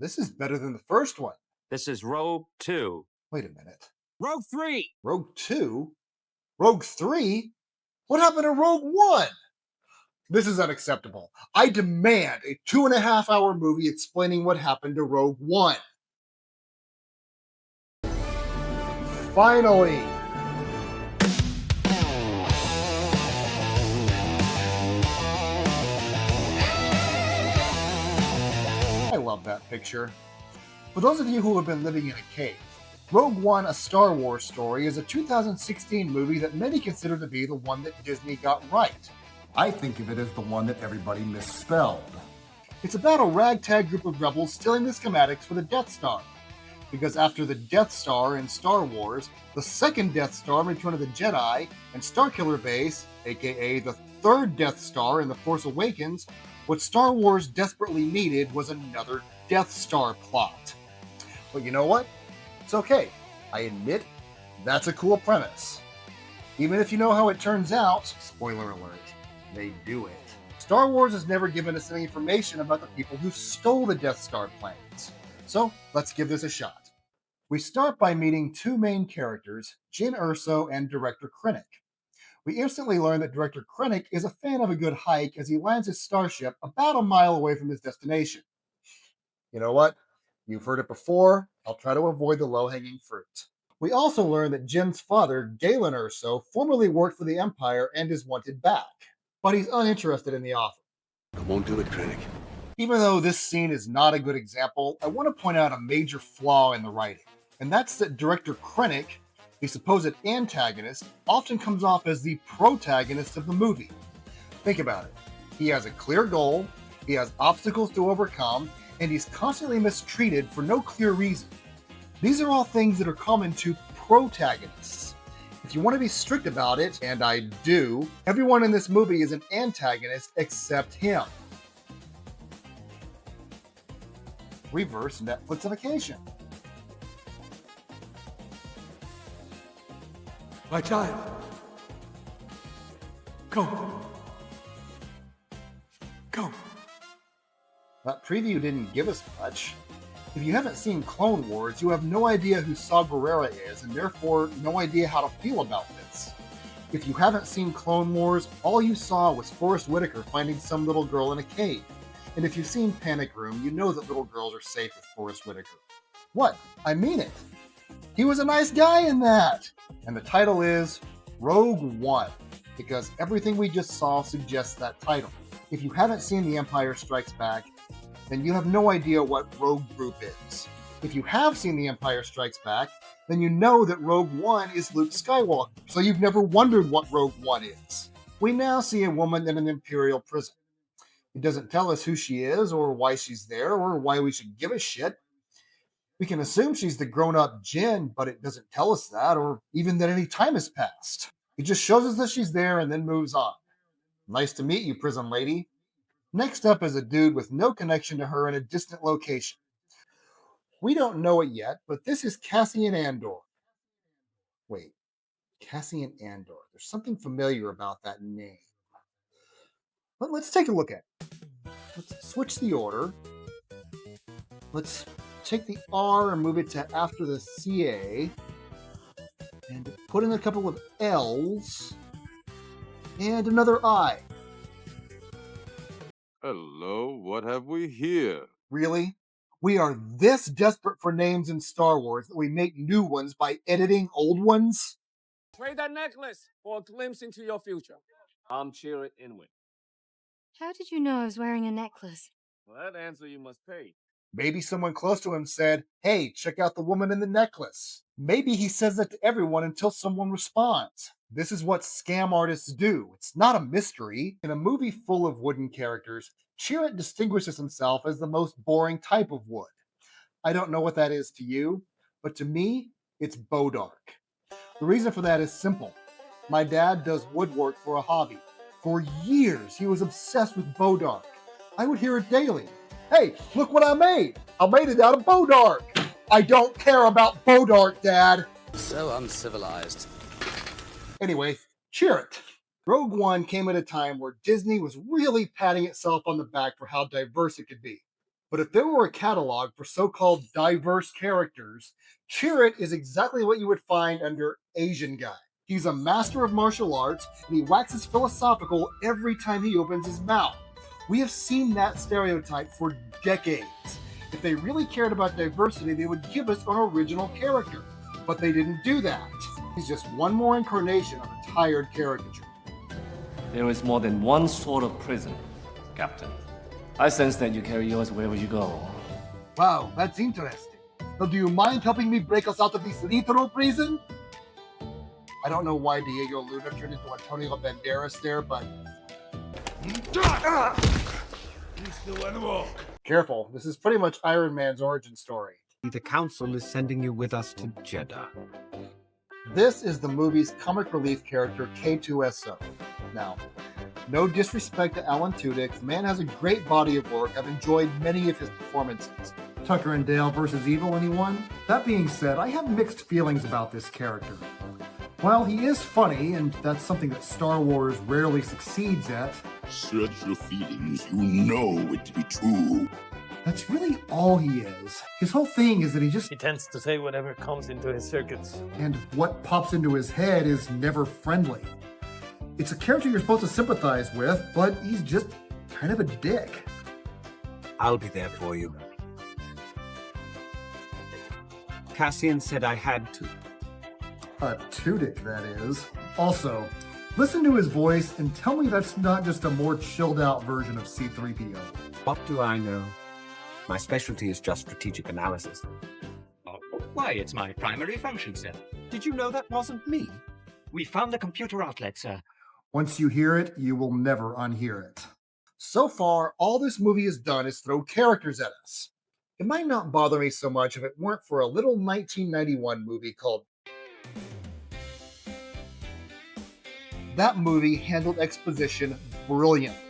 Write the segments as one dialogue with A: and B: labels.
A: This is better than the first one.
B: This is Rogue 2.
A: Wait a minute.
B: Rogue 3!
A: Rogue 2? Rogue 3? What happened to Rogue One? This is unacceptable. I demand a 2.5-hour movie explaining what happened to Rogue One. Finally! I love that picture. For those of you who have been living in a cave, Rogue One, A Star Wars Story is a 2016 movie that many consider to be the one that Disney got right.
C: I think of it as the one that everybody misspelled.
A: It's about a ragtag group of rebels stealing the schematics for the Death Star. Because after the Death Star in Star Wars, the second Death Star in Return of the Jedi, and Starkiller Base, aka the third Death Star in The Force Awakens, what Star Wars desperately needed was another Death Star plot. But you know what? It's okay. I admit, that's a cool premise. Even if you know how it turns out, spoiler alert, they do it. Star Wars has never given us any information about the people who stole the Death Star plans. So let's give this a shot. We start by meeting two main characters, Jyn Erso and Director Krennic. We instantly learn that Director Krennic is a fan of a good hike as he lands his starship about a mile away from his destination. You know what? You've heard it before. I'll try to avoid the low-hanging fruit. We also learn that Jyn's father, Galen Erso, formerly worked for the Empire and is wanted back, but he's uninterested in the offer.
D: I won't do it, Krennic.
A: Even though this scene is not a good example, I want to point out a major flaw in the writing, and that's that Director Krennic, the supposed antagonist, often comes off as the protagonist of the movie. Think about it. He has a clear goal, he has obstacles to overcome, and he's constantly mistreated for no clear reason. These are all things that are common to protagonists. If you want to be strict about it, and I do, everyone in this movie is an antagonist except him. Reverse Netflixification.
D: My child. Come. Come.
A: That preview didn't give us much. If you haven't seen Clone Wars, you have no idea who Saw Gerrera is, and therefore no idea how to feel about this. If you haven't seen Clone Wars, all you saw was Forrest Whitaker finding some little girl in a cave. And if you've seen Panic Room, you know that little girls are safe with Forrest Whitaker. What? I mean it. He was a nice guy in that! And the title is Rogue One, because everything we just saw suggests that title. If you haven't seen The Empire Strikes Back, then you have no idea what Rogue Group is. If you have seen The Empire Strikes Back, then you know that Rogue One is Luke Skywalker, so you've never wondered what Rogue One is. We now see a woman in an Imperial prison. It doesn't tell us who she is, or why she's there, or why we should give a shit. We can assume she's the grown-up Jyn, but it doesn't tell us that, or even that any time has passed. It just shows us that she's there and then moves on. Nice to meet you, prison lady. Next up is a dude with no connection to her in a distant location. We don't know it yet, but this is Cassian Andor. Wait, Cassian Andor. There's something familiar about that name. But let's take a look at it. Let's switch the order. Let's take the R and move it to after the CA. And put in a couple of L's. And another I.
E: Hello, what have we here?
A: Really? We are this desperate for names in Star Wars that we make new ones by editing old ones?
B: Trade that necklace for a glimpse into your future. I'm Chirrut Inwit.
F: How did you know I was wearing a necklace?
B: Well, that answer you must pay.
A: Maybe someone close to him said, "Hey, check out the woman in the necklace." Maybe he says that to everyone until someone responds. This is what scam artists do. It's not a mystery. In a movie full of wooden characters, Chirrut distinguishes himself as the most boring type of wood. I don't know what that is to you, but to me, it's Bodark. The reason for that is simple. My dad does woodwork for a hobby. For years, he was obsessed with Bodark. I would hear it daily. "Hey, look what I made! I made it out of Bodark!" I don't care about Bodark, Dad!
G: So uncivilized.
A: Anyway, Chirrut. Rogue One came at a time where Disney was really patting itself on the back for how diverse it could be. But if there were a catalog for so-called diverse characters, Chirrut is exactly what you would find under Asian guy. He's a master of martial arts, and he waxes philosophical every time he opens his mouth. We have seen that stereotype for decades. If they really cared about diversity, they would give us an original character. But they didn't do that. He's just one more incarnation of a tired caricature.
H: There is more than one sort of prison, Captain. I sense that you carry yours wherever you go.
A: Wow, that's interesting. Now, do you mind helping me break us out of this literal prison? I don't know why Diego Luna turned into Antonio Banderas there, but... Careful, this is pretty much Iron Man's origin story.
I: The Council is sending you with us to Jeddah.
A: This is the movie's comic relief character, K2SO. Now, no disrespect to Alan Tudyk, the man has a great body of work. I've enjoyed many of his performances.
C: Tucker and Dale versus Evil, anyone? That being said, I have mixed feelings about this character. While he is funny, and that's something that Star Wars rarely succeeds at,
J: search your feelings, you know it to be true.
C: that's really all he is. His whole thing is that he
K: tends to say whatever comes into his circuits.
C: and what pops into his head is never friendly. It's a character you're supposed to sympathize with, but he's just kind of a dick.
I: I'll be there for you. Cassian said I had to.
C: A Tudyk, that is. Also, listen to his voice and tell me that's not just a more chilled out version of C-3PO.
I: What do I know? My specialty is just strategic analysis.
L: Oh, why, it's my primary function, sir.
I: Did you know that wasn't me?
L: We found the computer outlet, sir.
C: Once you hear it, you will never unhear it.
A: So far, all this movie has done is throw characters at us. It might not bother me so much if it weren't for a little 1991 movie called... That movie handled exposition brilliantly.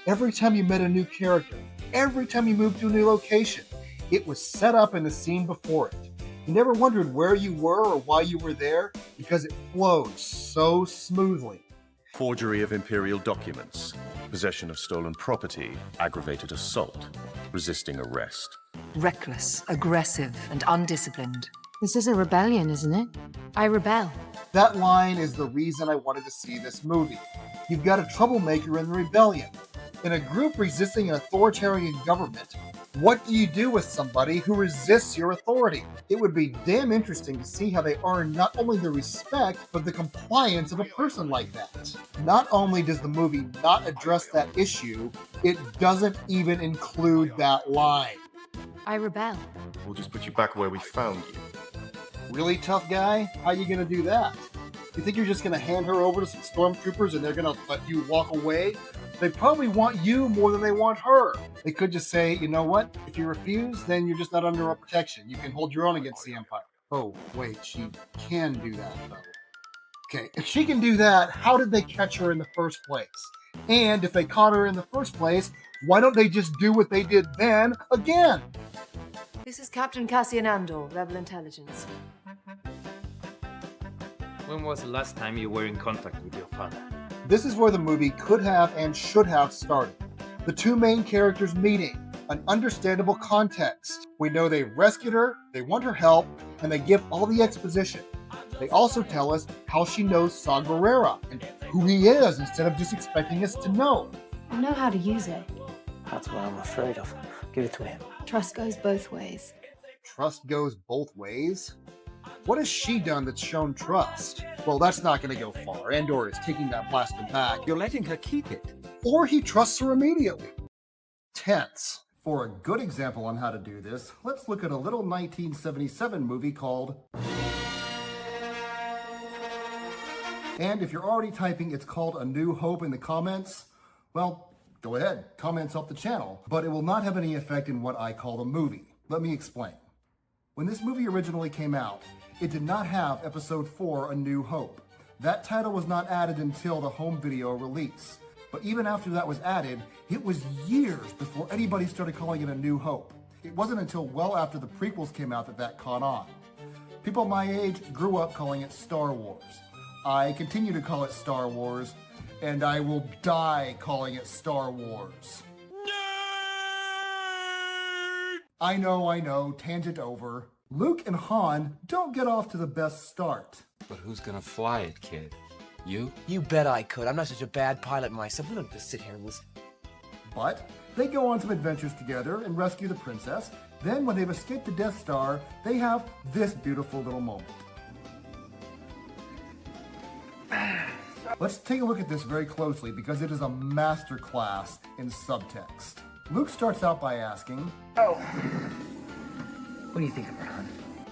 A: Every time you met a new character, every time you moved to a new location, it was set up in the scene before it. You never wondered where you were or why you were there because it flowed so smoothly.
M: Forgery of imperial documents, possession of stolen property, aggravated assault, resisting arrest.
N: Reckless, aggressive, and undisciplined.
F: This is a rebellion, isn't it? I rebel.
A: That line is the reason I wanted to see this movie. You've got a troublemaker in the rebellion. In a group resisting an authoritarian government, what do you do with somebody who resists your authority? It would be damn interesting to see how they earn not only the respect, but the compliance of a person like that. Not only does the movie not address that issue, it doesn't even include that line.
F: I rebel.
M: We'll just put you back where we found you.
A: Really tough guy? How you gonna do that? You think you're just gonna hand her over to some stormtroopers and they're gonna let you walk away? They probably want you more than they want her. They could just say, you know what? If you refuse, then you're just not under our protection. You can hold your own against the Empire. Oh, wait, she can do that, though. Okay, if she can do that, how did they catch her in the first place? And if they caught her in the first place, why don't they just do what they did then again?
N: This is Captain Cassian Andor, Rebel Intelligence.
K: When was the last time you were in contact with your father?
A: This is where the movie could have and should have started. The two main characters meeting, an understandable context. We know they rescued her, they want her help, and they give all the exposition. They also tell us how she knows Saw Gerrera and who he is instead of just expecting us to know.
F: I know how to use it.
K: That's what I'm afraid of. Give it to him.
F: Trust goes both ways.
A: Trust goes both ways? What has she done that's shown trust? Well, that's not going to go far. Andor is taking that blaster back.
I: You're letting her keep it.
A: Or he trusts her immediately. Tense.
C: For a good example on how to do this, let's look at a little 1977 movie called... And if you're already typing it's called A New Hope in the comments, well, go ahead, comments help the channel, but it will not have any effect in what I call the movie. Let me explain. When this movie originally came out, it did not have Episode 4, A New Hope. That title was not added until the home video release. But even after that was added, it was years before anybody started calling it A New Hope. It wasn't until well after the prequels came out that that caught on. People my age grew up calling it Star Wars. I continue to call it Star Wars, and I will die calling it Star Wars. I know, tangent over. Luke and Han don't get off to the best start.
D: But who's gonna fly it, kid? You?
O: You bet I could. I'm not such a bad pilot myself. We don't just sit here and listen.
C: But they go on some adventures together and rescue the princess. Then when they've escaped the Death Star, they have this beautiful little moment. Let's take a look at this very closely because it is a masterclass in subtext. Luke starts out by asking,
O: Oh. What do you think of her, Han?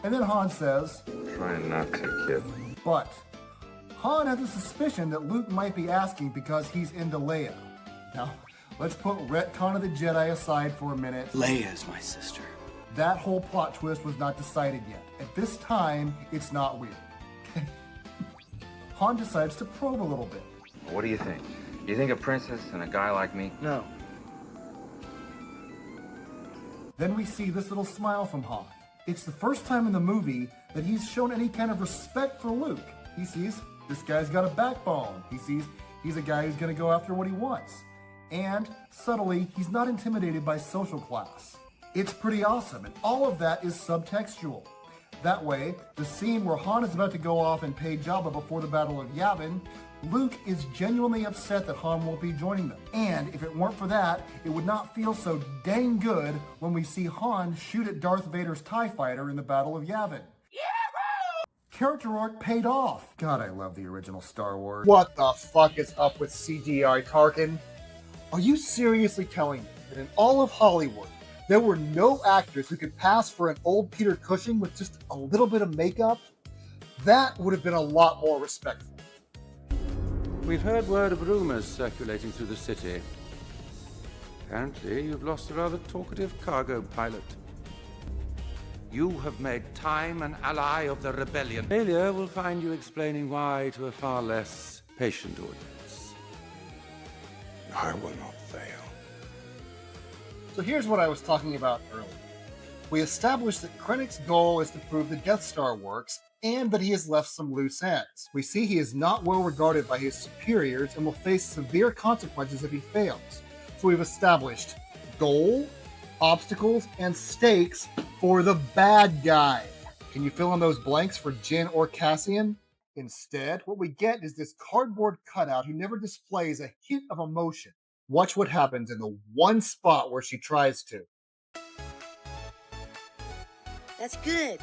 C: and then Han says,
E: Trying not to, kid.
C: but Han has a suspicion that Luke might be asking because he's into Leia. Now, let's put retcon of the Jedi aside for a minute.
O: Leia's my sister.
C: That whole plot twist was not decided yet. At this time, it's not weird. Han decides to probe a little bit.
P: What do you think? You think a princess and a guy like me?
O: No.
C: Then we see this little smile from Han. It's the first time in the movie that he's shown any kind of respect for Luke. He sees this guy's got a backbone. He sees he's a guy who's going to go after what he wants. And subtly, he's not intimidated by social class. It's pretty awesome, and all of that is subtextual. That way, the scene where Han is about to go off and pay Jabba before the Battle of Yavin, Luke is genuinely upset that Han won't be joining them. And if it weren't for that, it would not feel so dang good when we see Han shoot at Darth Vader's TIE fighter in the Battle of Yavin. Character arc paid off. God, I love the original Star Wars.
A: What the fuck is up with CGI Tarkin? Are you seriously telling me that in all of Hollywood, there were no actors who could pass for an old Peter Cushing with just a little bit of makeup? That would have been a lot more respectful.
E: We've heard word of rumors circulating through the city. Apparently, you've lost a rather talkative cargo pilot. You have made time an ally of the rebellion. Failure will find you explaining why to a far less patient audience.
J: I will not fail.
A: So here's what I was talking about earlier. We established that Krennic's goal is to prove the Death Star works, and that he has left some loose ends. We see he is not well regarded by his superiors and will face severe consequences if he fails. So we've established goal, obstacles, and stakes for the bad guy. Can you fill in those blanks for Jyn or Cassian? Instead, what we get is this cardboard cutout who never displays a hint of emotion. Watch what happens in the one spot where she tries to.
Q: That's good.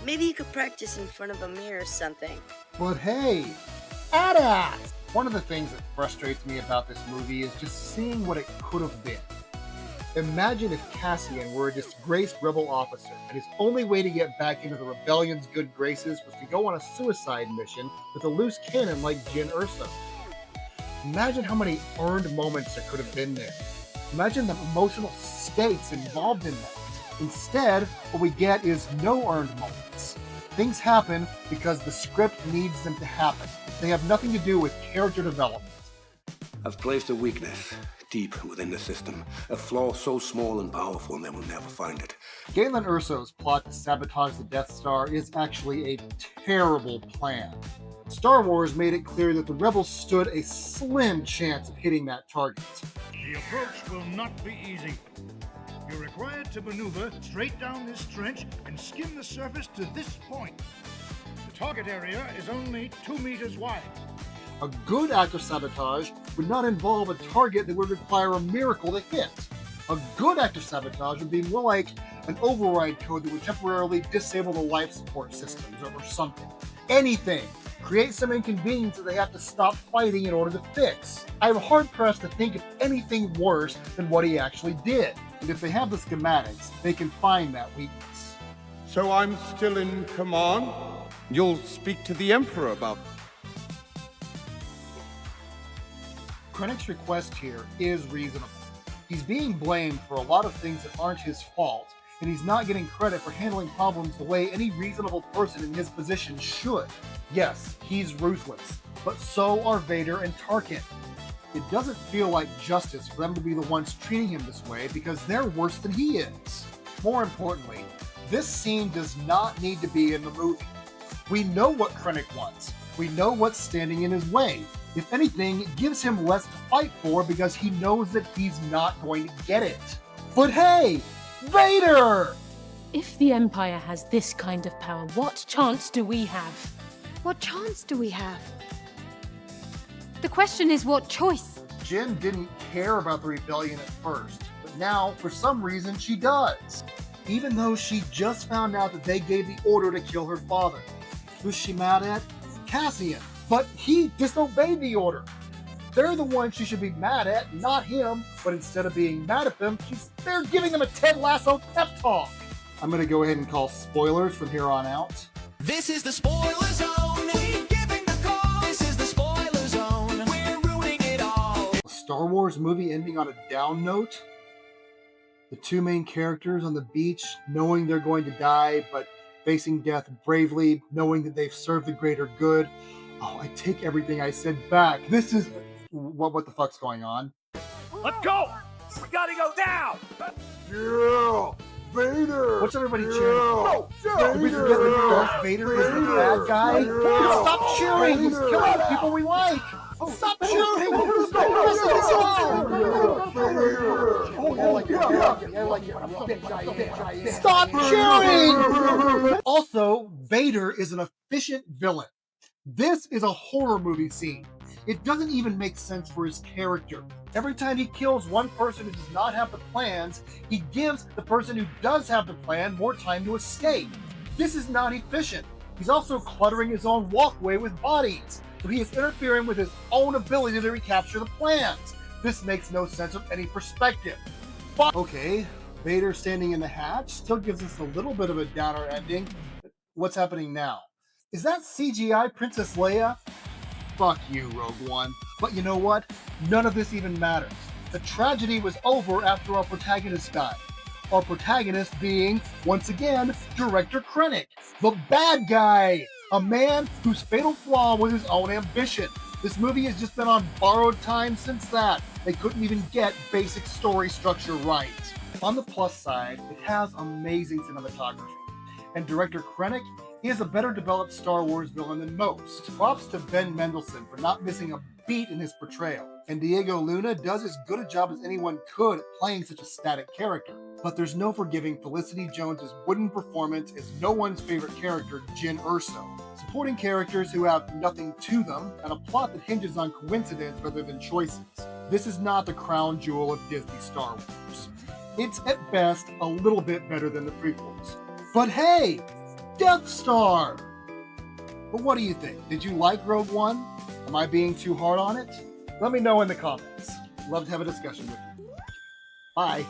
Q: Maybe you could practice in front of a mirror or something.
A: But hey, AT-AT! One of the things that frustrates me about this movie is just seeing what it could have been. Imagine if Cassian were a disgraced rebel officer, and his only way to get back into the rebellion's good graces was to go on a suicide mission with a loose cannon like Jyn Erso. Imagine how many earned moments there could have been there. Imagine the emotional stakes involved in that. Instead, what we get is no earned moments. Things happen because the script needs them to happen. They have nothing to do with character development.
D: I've placed a weakness deep within the system. A flaw so small and powerful they will never find it.
A: Galen Erso's plot to sabotage the Death Star is actually a terrible plan. Star Wars made it clear that the rebels stood a slim chance of hitting that target.
R: The approach will not be easy. You're required to maneuver straight down this trench and skim the surface to this point. The target area is only 2 meters wide.
A: A good act of sabotage would not involve a target that would require a miracle to hit. A good act of sabotage would be more like an override code that would temporarily disable the life support systems or something. Anything. Create some inconvenience that they have to stop fighting in order to fix. I'm hard-pressed to think of anything worse than what he actually did. And if they have the schematics, they can find that weakness.
E: So I'm still in command? You'll speak to the Emperor about...
A: Krennic's request here is reasonable. He's being blamed for a lot of things that aren't his fault, and he's not getting credit for handling problems the way any reasonable person in his position should. Yes, he's ruthless, but so are Vader and Tarkin. It doesn't feel like justice for them to be the ones treating him this way because they're worse than he is. More importantly, this scene does not need to be in the movie. We know what Krennic wants. We know what's standing in his way. If anything, it gives him less to fight for because he knows that he's not going to get it. But hey, Vader!
S: If the Empire has this kind of power, what chance do we have?
F: What chance do we have? The question is, what choice?
A: Jin didn't care about the rebellion at first, but now, for some reason, she does. Even though she just found out that they gave the order to kill her father. Who's she mad at? Cassian. But he disobeyed the order. They're the ones she should be mad at, not him. But instead of being mad at them, they're giving them a Ted Lasso pep talk. I'm going to go ahead and call spoilers from here on out.
T: This is the spoiler zone. Keep giving the call. This is the spoiler zone. We're ruining it all.
A: A Star Wars movie ending on a down note. The two main characters on the beach, knowing they're going to die, but facing death bravely, knowing that they've served the greater good. Oh, I take everything I said back. This is... What the fuck's going on?
T: Let's go! We gotta go down!
A: Yeah! Vader! What's everybody cheering for? Did we forget that Darth Vader is the bad guy? Stop cheering! He's killing the people we like! Stop cheering! Stop cheering! Also, Vader is an efficient villain. This is a horror movie scene. It doesn't even make sense for his character. Every time he kills one person who does not have the plans, he gives the person who does have the plan more time to escape. This is not efficient. He's also cluttering his own walkway with bodies, so he is interfering with his own ability to recapture the plans. This makes no sense from any perspective. But okay, Vader standing in the hatch still gives us a little bit of a downer ending. What's happening now? Is that CGI Princess Leia? Fuck you, Rogue One. But you know what? None of this even matters. The tragedy was over after our protagonist died. Our protagonist being, once again, Director Krennic, the bad guy! A man whose fatal flaw was his own ambition. This movie has just been on borrowed time since that. They couldn't even get basic story structure right. On the plus side, it has amazing cinematography. And Director Krennic is a better developed Star Wars villain than most. Props to Ben Mendelsohn for not missing a beat in his portrayal. And Diego Luna does as good a job as anyone could at playing such a static character. But there's no forgiving Felicity Jones's wooden performance as no one's favorite character, Jyn Erso. Supporting characters who have nothing to them, and a plot that hinges on coincidence rather than choices. This is not the crown jewel of Disney Star Wars. It's at best a little bit better than the prequels. But hey! Death Star! But what do you think? Did you like Rogue One? Am I being too hard on it? Let me know in the comments. Love to have a discussion with you. Bye.